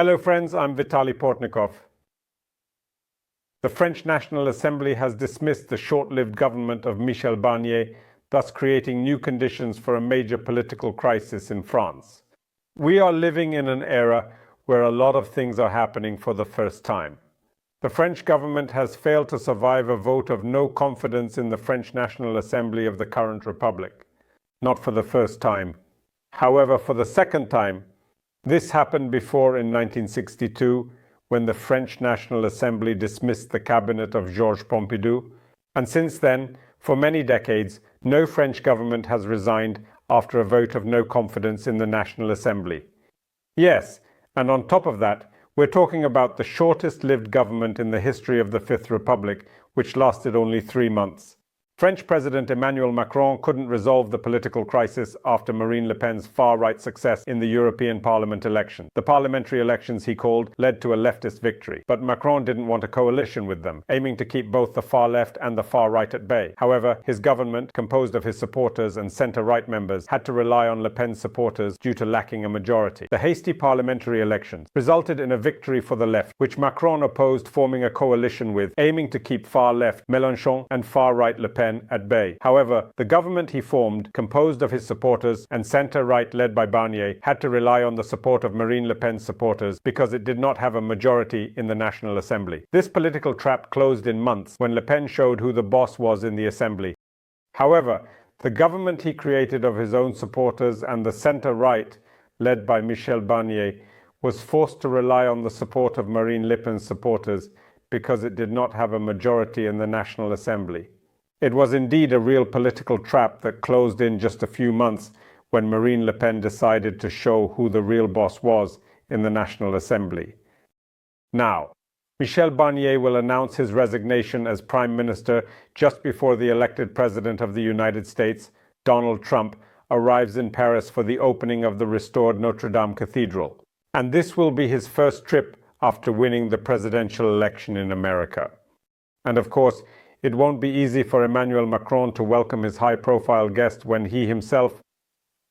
Hello friends, I'm Vitaly Portnikov. The French National Assembly has dismissed the short-lived government of Michel Barnier, thus creating new conditions for a major political crisis in France. We are living in an era where a lot of things are happening for the first time. The French government has failed to survive a vote of no confidence in the French National Assembly of the current republic. Not for the first time. However, for the second time. This happened before in 1962, when the French National Assembly dismissed the cabinet of Georges Pompidou, and since then, for many decades, no French government has resigned after a vote of no confidence in the National Assembly. Yes, and on top of that, we're talking about the shortest-lived government in the history of the Fifth Republic, which lasted only 3 months. French President Emmanuel Macron couldn't resolve the political crisis after Marine Le Pen's far-right success in the European Parliament election. The parliamentary elections, he called, led to a leftist victory. But Macron didn't want a coalition with them, aiming to keep both the far left and the far right at bay. However, his government, composed of his supporters and centre-right members, had to rely on Le Pen's supporters due to lacking a majority. The hasty parliamentary elections resulted in a victory for the left, which Macron opposed forming a coalition with, aiming to keep far-left Mélenchon and far-right Le Pen at bay. However, the government he formed, composed of his supporters and centre-right led by Barnier, had to rely on the support of Marine Le Pen's supporters because it did not have a majority in the National Assembly. This political trap closed in months when Le Pen showed who the boss was in the Assembly. However, the government he created of his own supporters and the centre-right, led by Michel Barnier, was forced to rely on the support of Marine Le Pen's supporters because it did not have a majority in the National Assembly. It was indeed a real political trap that closed in just a few months when Marine Le Pen decided to show who the real boss was in the National Assembly. Now, Michel Barnier will announce his resignation as Prime Minister just before the elected President of the United States, Donald Trump, arrives in Paris for the opening of the restored Notre Dame Cathedral. And this will be his first trip after winning the presidential election in America. And of course, it won't be easy for Emmanuel Macron to welcome his high-profile guest when he himself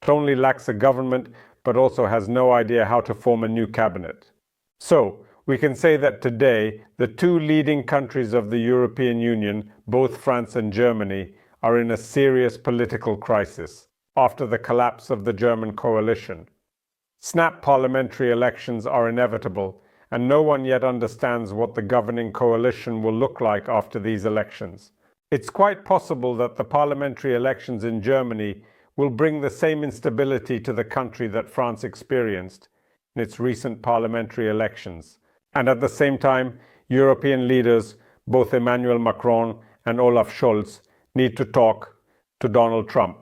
not only lacks a government, but also has no idea how to form a new cabinet. So, we can say that today, the two leading countries of the European Union, both France and Germany, are in a serious political crisis after the collapse of the German coalition. Snap parliamentary elections are inevitable, and no one yet understands what the governing coalition will look like after these elections. It's quite possible that the parliamentary elections in Germany will bring the same instability to the country that France experienced in its recent parliamentary elections. And at the same time, European leaders, both Emmanuel Macron and Olaf Scholz, need to talk to Donald Trump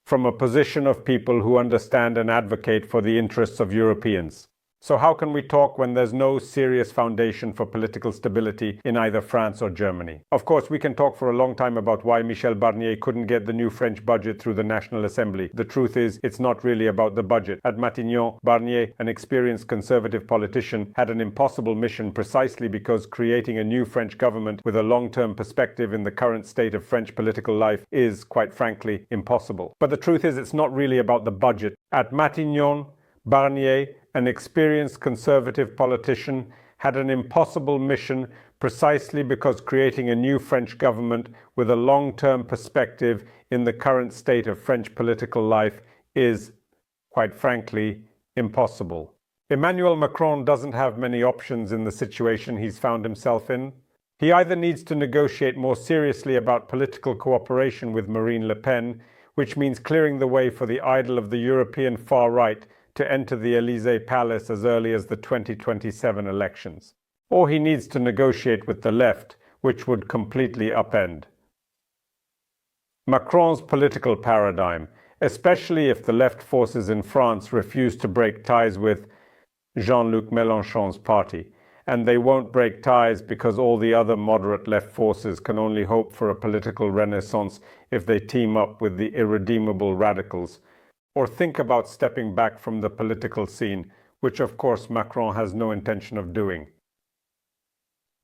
from a position of people who understand and advocate for the interests of Europeans. So how can we talk when there's no serious foundation for political stability in either France or Germany? Of course, we can talk for a long time about why Michel Barnier couldn't get the new French budget through the National Assembly. The truth is, it's not really about the budget. At Matignon, Barnier, an experienced conservative politician, had an impossible mission precisely because creating a new French government with a long-term perspective in the current state of French political life is, quite frankly, impossible. But the truth is, it's not really about the budget. At Matignon, Barnier, an experienced conservative politician, had an impossible mission precisely because creating a new French government with a long-term perspective in the current state of French political life is, quite frankly, impossible. Emmanuel Macron doesn't have many options in the situation he's found himself in. He either needs to negotiate more seriously about political cooperation with Marine Le Pen, which means clearing the way for the idol of the European far right to enter the Élysée Palace as early as the 2027 elections. Or he needs to negotiate with the left, which would completely upend Macron's political paradigm, especially if the left forces in France refuse to break ties with Jean-Luc Mélenchon's party. And they won't break ties because all the other moderate left forces can only hope for a political renaissance if they team up with the irredeemable radicals, or think about stepping back from the political scene, which of course Macron has no intention of doing.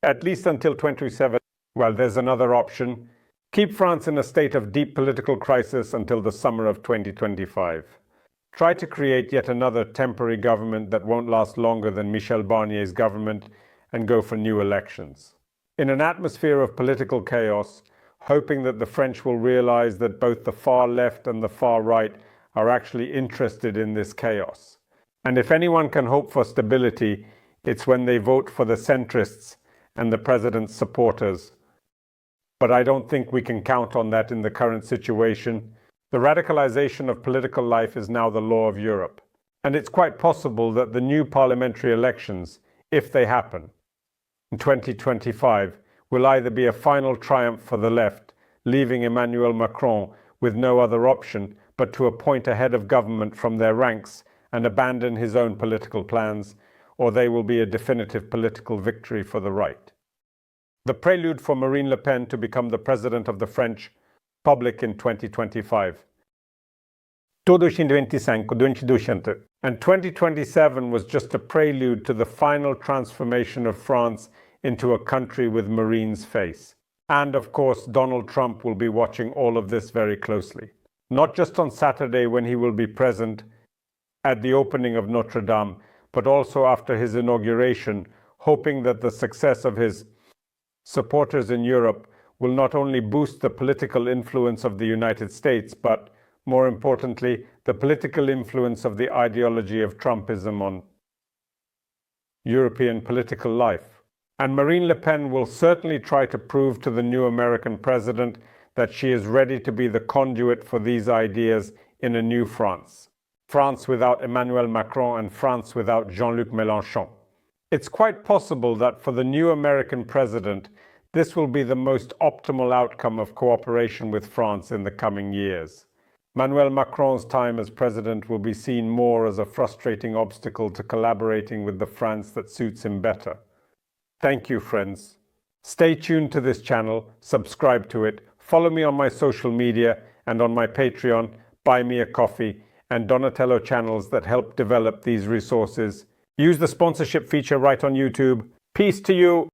At least until 2027, well, there's another option. Keep France in a state of deep political crisis until the summer of 2025. try to create yet another temporary government that won't last longer than Michel Barnier's government, and go for new elections. In an atmosphere of political chaos, hoping that the French will realize that both the far left and the far right are actually interested in this chaos. And if anyone can hope for stability, it's when they vote for the centrists and the president's supporters. But I don't think we can count on that in the current situation. The radicalization of political life is now the law of Europe. And it's quite possible that the new parliamentary elections, if they happen, in 2025, will either be a final triumph for the left, leaving Emmanuel Macron with no other option but to appoint a head of government from their ranks and abandon his own political plans, or they will be a definitive political victory for the right. The prelude for Marine Le Pen to become the president of the French Republic in 2025. And 2027 was just a prelude to the final transformation of France into a country with Marine's face. And of course, Donald Trump will be watching all of this very closely. Not just on Saturday when he will be present at the opening of Notre Dame, but also after his inauguration, hoping that the success of his supporters in Europe will not only boost the political influence of the United States, but, more importantly, the political influence of the ideology of Trumpism on European political life. And Marine Le Pen will certainly try to prove to the new American president that she is ready to be the conduit for these ideas in a new France. France without Emmanuel Macron and France without Jean-Luc Mélenchon. It's quite possible that for the new American president, this will be the most optimal outcome of cooperation with France in the coming years. Emmanuel Macron's time as president will be seen more as a frustrating obstacle to collaborating with the France that suits him better. Thank you, friends. Stay tuned to this channel, subscribe to it, follow me on my social media and on my Patreon, Buy Me a Coffee, and Donatello channels that help develop these resources. Use the sponsorship feature right on YouTube. Peace to you.